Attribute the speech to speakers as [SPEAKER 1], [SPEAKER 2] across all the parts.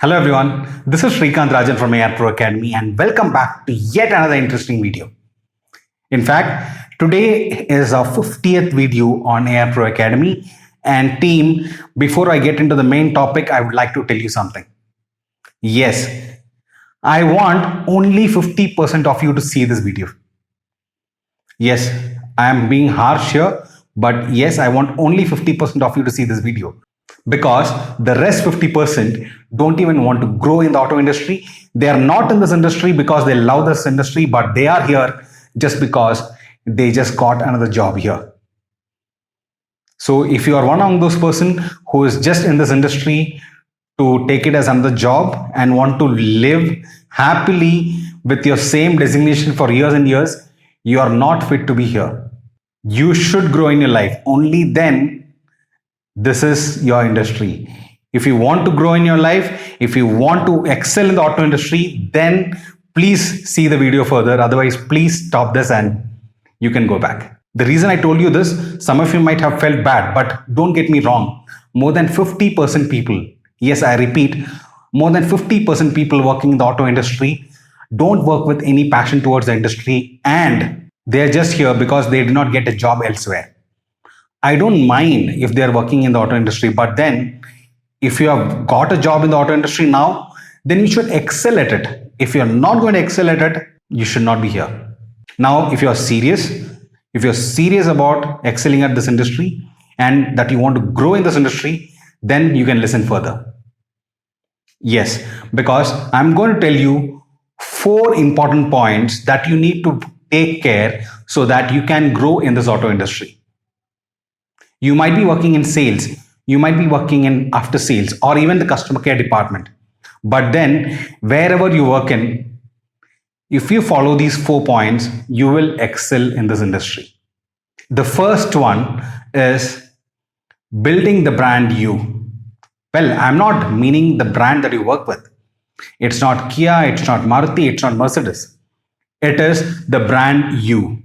[SPEAKER 1] Hello everyone, this is Srikanth Rajan from AR Pro Academy and welcome back to yet another interesting video. In fact, today is our 50th video on AR Pro Academy, and team, before I get into the main topic, I would like to tell you something. Yes, I want only 50% of you to see this video. Yes, I am being harsh here, but yes, I want only 50% of you to see this video. Because the rest 50% don't even want to grow in the auto industry. They are not in this industry because they love this industry, but they are here just because they just got another job here. So if you are one among those person who is just in this industry to take it as another job and want to live happily with your same designation for years and years, you are not fit to be here. You should grow in your life. Only then this is your industry. If you want to grow in your life, if you want to excel in the auto industry, then please see the video further. Otherwise, please stop this and you can go back. The reason I told you this, some of you might have felt bad, but don't get me wrong. More than 50% people, yes, I repeat, more than 50% people working in the auto industry don't work with any passion towards the industry, and they're just here because they did not get a job elsewhere. I don't mind if they're working in the auto industry, but then if you have got a job in the auto industry now, then you should excel at it. If you're not going to excel at it, you should not be here. Now, if you're serious about excelling at this industry and that you want to grow in this industry, then you can listen further. Yes, because I'm going to tell you 4 important points that you need to take care so that you can grow in this auto industry. You might be working in sales, you might be working in after sales or even the customer care department. But then wherever you work in, if you follow these 4 points, you will excel in this industry. The first one is building the brand you. Well, I'm not meaning the brand that you work with. It's not Kia, it's not Maruti, it's not Mercedes. It is the brand you.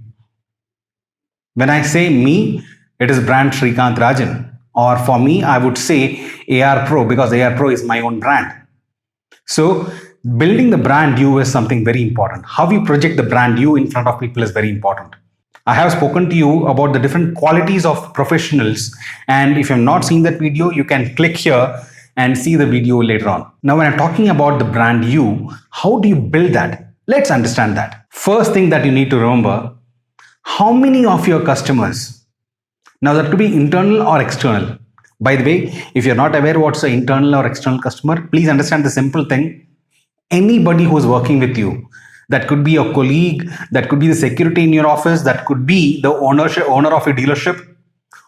[SPEAKER 1] When I say me, it is brand Srikanth Rajan. Or for me, I would say AR Pro, because AR Pro is my own brand. So building the brand you is something very important. How you project the brand you in front of people is very important. I have spoken to you about the different qualities of professionals, and if you have not seen that video, you can click here and see the video later on. Now, when I'm talking about the brand you, how do you build that? Let's understand that. First thing that you need to remember, how many of your customers, now that could be internal or external. By the way, if you're not aware what's an internal or external customer, please understand the simple thing. Anybody who's working with you, that could be your colleague, that could be the security in your office, that could be the owner of a dealership,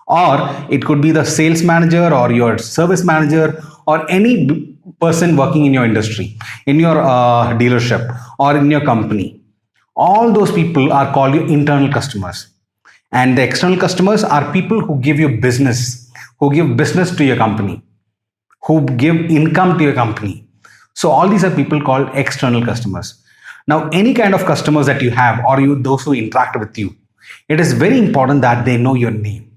[SPEAKER 1] or it could be the sales manager or your service manager or any person working in your industry, in your dealership or in your company. All those people are called your internal customers. And the external customers are people who give you business, who give business to your company, who give income to your company. So all these are people called external customers. Now, any kind of customers that you have or those who interact with you, it is very important that they know your name.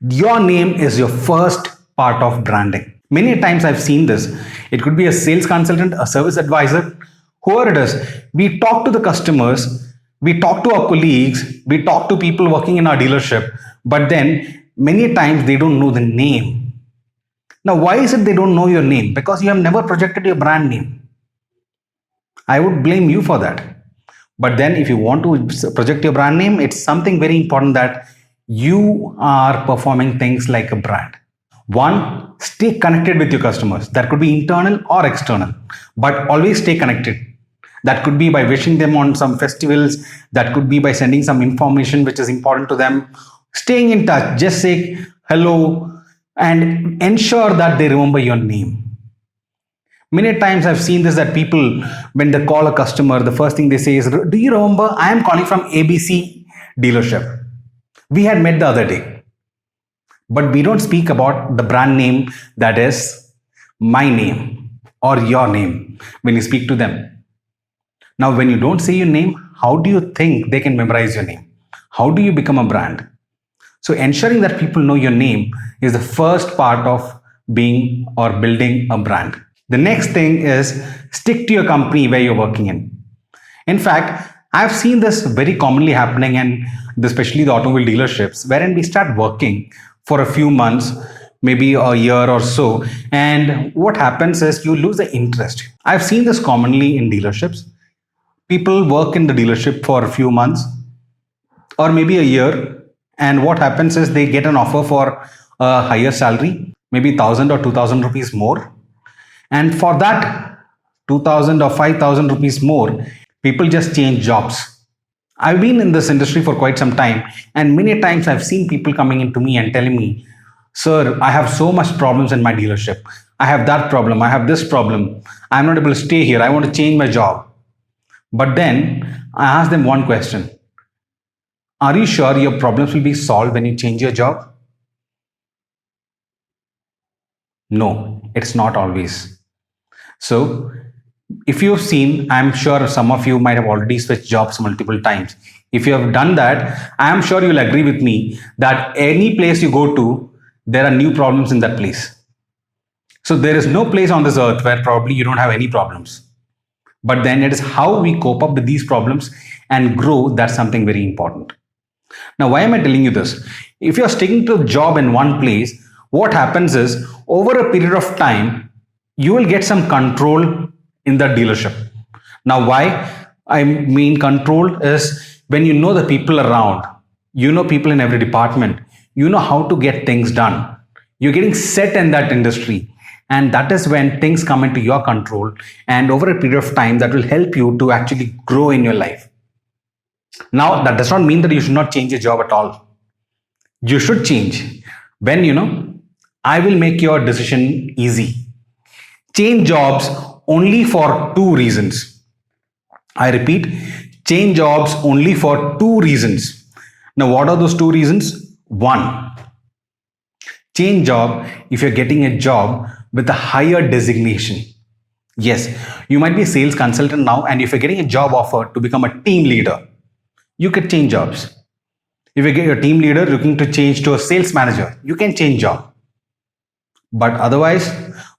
[SPEAKER 1] Your name is your first part of branding. Many times I've seen this. It could be a sales consultant, a service advisor, whoever it is. We talk to the customers, we talk to our colleagues, we talk to people working in our dealership, but then many times they don't know the name. Now, why is it they don't know your name? Because you have never projected your brand name. I would blame you for that. But then if you want to project your brand name, it's something very important that you are performing things like a brand. 1, stay connected with your customers. That could be internal or external, but always stay connected. That could be by wishing them on some festivals. That could be by sending some information which is important to them. Staying in touch, just say hello and ensure that they remember your name. Many times I've seen this, that people, when they call a customer, the first thing they say is, do you remember I am calling from ABC dealership. We had met the other day. But we don't speak about the brand name, that is my name or your name, when you speak to them. Now, when you don't say your name, how do you think they can memorize your name? How do you become a brand? So ensuring that people know your name is the first part of being or building a brand. The next thing is stick to your company where you're working in. In fact, I've seen this very commonly happening, and especially the automobile dealerships, wherein we start working for a few months, maybe a year or so, and what happens is you lose the interest. I've seen this commonly in dealerships. People work in the dealership for a few months or maybe a year, and what happens is they get an offer for a higher salary, maybe 1000 or 2000 rupees more, and for that 2000 or 5000 rupees more, people just change jobs. I've been in this industry for quite some time, and many times I've seen people coming into me and telling me, "Sir, I have so much problems in my dealership. I have that problem, I have this problem. I'm not able to stay here. I want to change my job." But then I ask them one question: are you sure your problems will be solved when you change your job? No, it's not always. So, if you've seen, I'm sure some of you might have already switched jobs multiple times. If you have done that, I am sure you'll agree with me that any place you go to, there are new problems in that place. So, there is no place on this earth where probably you don't have any problems. But then it is how we cope up with these problems and grow, that's something very important. Now, why am I telling you this? If you're sticking to a job in one place, what happens is over a period of time, you will get some control in that dealership. Now, why I mean control is when you know the people around, you know people in every department, you know how to get things done. You're getting set in that industry. And that is when things come into your control. And over a period of time, that will help you to actually grow in your life. Now, that does not mean that you should not change your job at all. You should change. When, I will make your decision easy. Change jobs only for two reasons. I repeat, change jobs only for two reasons. Now, what are those two reasons? One, change job if you're getting a job with a higher designation. Yes, you might be a sales consultant now, and if you're getting a job offer to become a team leader, you could change jobs. If you get a team leader looking to change to a sales manager, you can change job. But otherwise,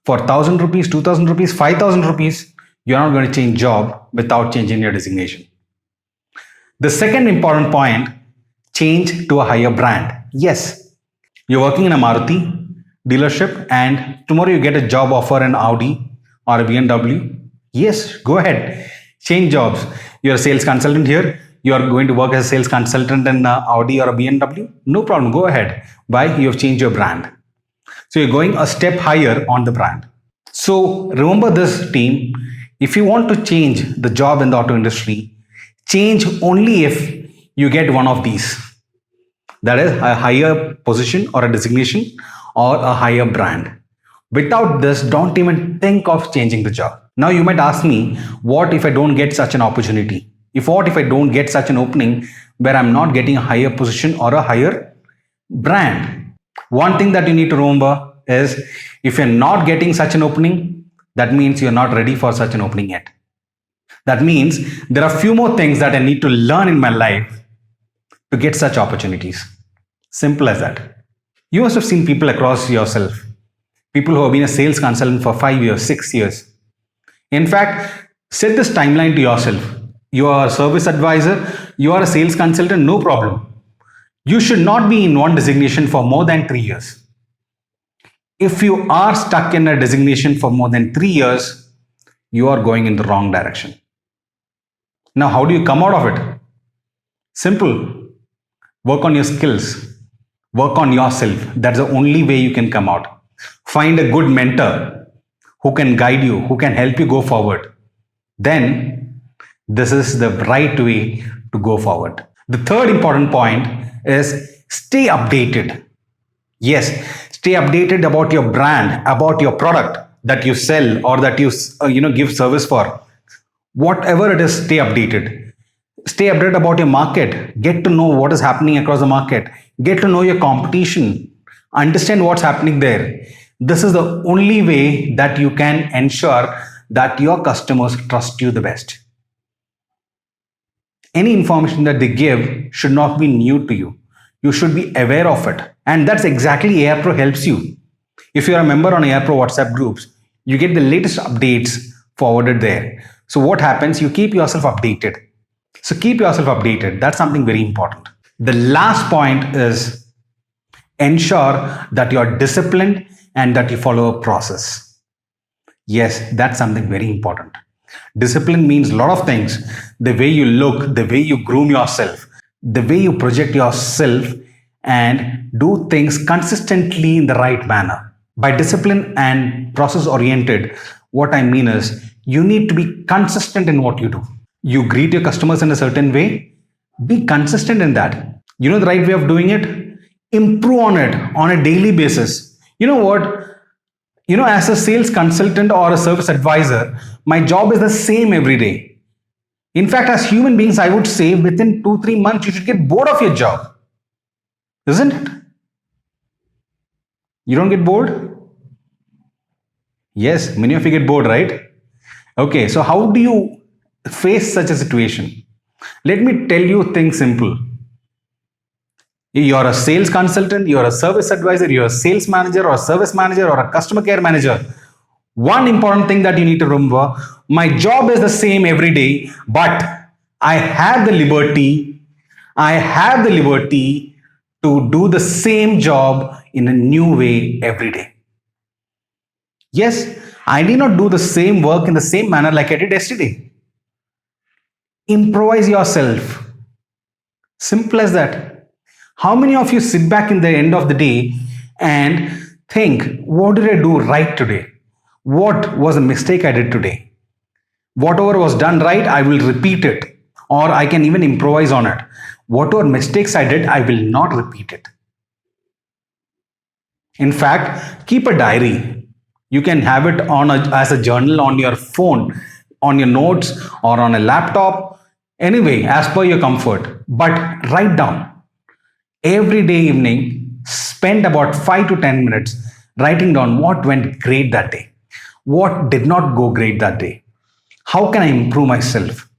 [SPEAKER 1] for 1000 rupees, 2000 rupees, 5000 rupees, you're not going to change job without changing your designation. The second important point, change to a higher brand. Yes, you're working in a Maruti dealership and tomorrow you get a job offer in Audi or a BMW. Yes, go ahead, change jobs. You're a sales consultant here. You are going to work as a sales consultant in Audi or a BMW. No problem, go ahead. Why? You have changed your brand. So you're going a step higher on the brand. So remember this, team. If you want to change the job in the auto industry, change only if you get one of these. That is a higher position or a designation or a higher brand. Without this, don't even think of changing the job. Now you might ask me, what if I don't get such an opportunity? What if I don't get such an opening where I'm not getting a higher position or a higher brand? One thing that you need to remember is if you're not getting such an opening, that means you're not ready for such an opening yet. That means there are a few more things that I need to learn in my life to get such opportunities. Simple as that. You must have seen people across yourself, people who have been a sales consultant for 5 years, 6 years. In fact, set this timeline to yourself. You are a service advisor, you are a sales consultant, no problem. You should not be in one designation for more than 3 years. If you are stuck in a designation for more than 3 years, you are going in the wrong direction. Now, how do you come out of it? Simple. Work on your skills. Work on yourself. That's the only way you can come out. Find a good mentor who can guide you, who can help you go forward. Then, this is the right way to go forward. The third important point is stay updated. Yes, stay updated about your brand, about your product that you sell or that you give service for. Whatever it is, stay updated. Stay updated about your market. Get to know what is happening across the market. Get to know your competition. Understand what's happening there. This is the only way that you can ensure that your customers trust you the best. Any information that they give should not be new to you. You should be aware of it. And that's exactly AirPro helps you. If you're a member on AirPro WhatsApp groups, You get the latest updates forwarded there. So what happens? You keep yourself updated. So keep yourself updated. That's something very important. The last point is ensure that you're disciplined and that you follow a process. Yes, that's something very important. Discipline means a lot of things. The way you look, the way you groom yourself, the way you project yourself and do things consistently in the right manner. By discipline and process oriented, what I mean is you need to be consistent in what you do. You greet your customers in a certain way, be consistent in that. You know the right way of doing it? Improve on it on a daily basis. You know what? As a sales consultant or a service advisor, my job is the same every day. In fact, as human beings, I would say within 2-3 months, you should get bored of your job. Isn't it? You don't get bored? Yes, many of you get bored, right? Okay, so how do you face such a situation? Let me tell you things simple. You're a sales consultant, you're a service advisor, you're a sales manager or a service manager or a customer care manager. One important thing that you need to remember, my job is the same every day, but I have the liberty to do the same job in a new way every day. Yes, I did not do the same work in the same manner like I did yesterday. Improvise yourself. Simple as that. How many of you sit back in the end of the day and think, what did I do right today? What was a mistake I did today? Whatever was done right, I will repeat it, or I can even improvise on it. Whatever mistakes I did, I will not repeat it. In fact, keep a diary. You can have it as a journal on your phone, on your notes, or on a laptop. Anyway, as per your comfort. But write down. Every day evening, spend about 5 to 10 minutes writing down what went great that day, what did not go great that day, how can I improve myself.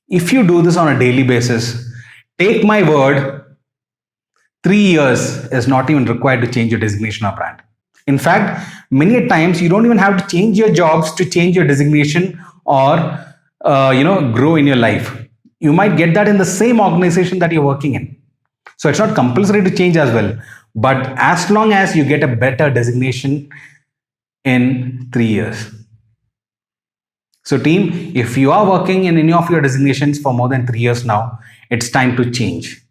[SPEAKER 1] If you do this on a daily basis, take my word, 3 years is not even required to change your designation or brand. In fact, many times you don't even have to change your jobs to change your designation or grow in your life. You might get that in the same organization that you're working in. So it's not compulsory to change as well. But as long as you get a better designation in 3 years. So team, if you are working in any of your designations for more than 3 years now, it's time to change.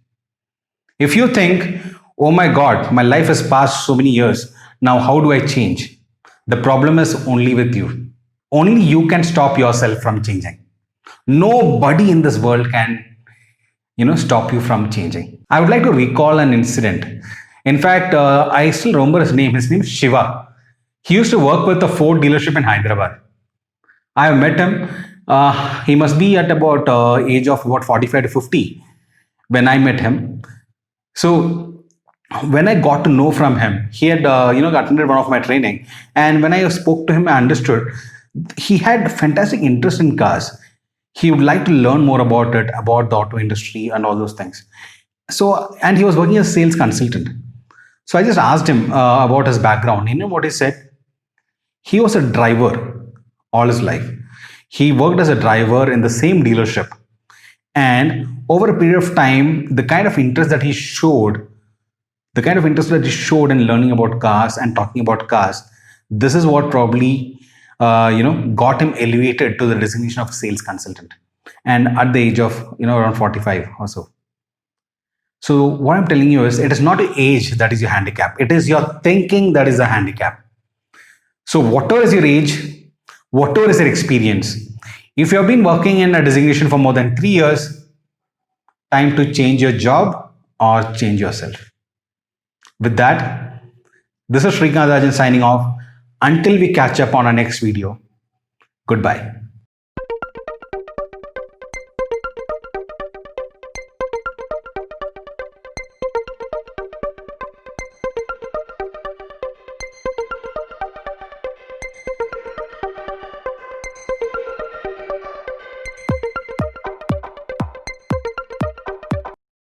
[SPEAKER 1] If you think, oh my God, my life has passed so many years, now how do I change? The problem is only with you. Only you can stop yourself from changing. Nobody in this world can stop you from changing. I would like to recall an incident. In fact, I still remember his name. His name is Shiva. He used to work with a Ford dealership in Hyderabad. I have met him. He must be at about age of about 45 to 50 when I met him. So when I got to know from him, he had attended one of my training, and when I spoke to him, I understood he had fantastic interest in cars. He would like to learn more about it, about the auto industry and all those things. So, and he was working as a sales consultant. So I just asked him about his background. You know what he said? He was a driver all his life. He worked as a driver in the same dealership. And over a period of time, the kind of interest that he showed in learning about cars and talking about cars, this is what probably got him elevated to the designation of sales consultant, and at the age of around 45 or so. So what I'm telling you is, it is not your age that is your handicap, it is your thinking that is a handicap. So whatever is your age, whatever is your experience, if you have been working in a designation for more than 3 years, time to change your job or change yourself. With that, this is Srikanth Rajan signing off. Until we catch up on our next video, goodbye.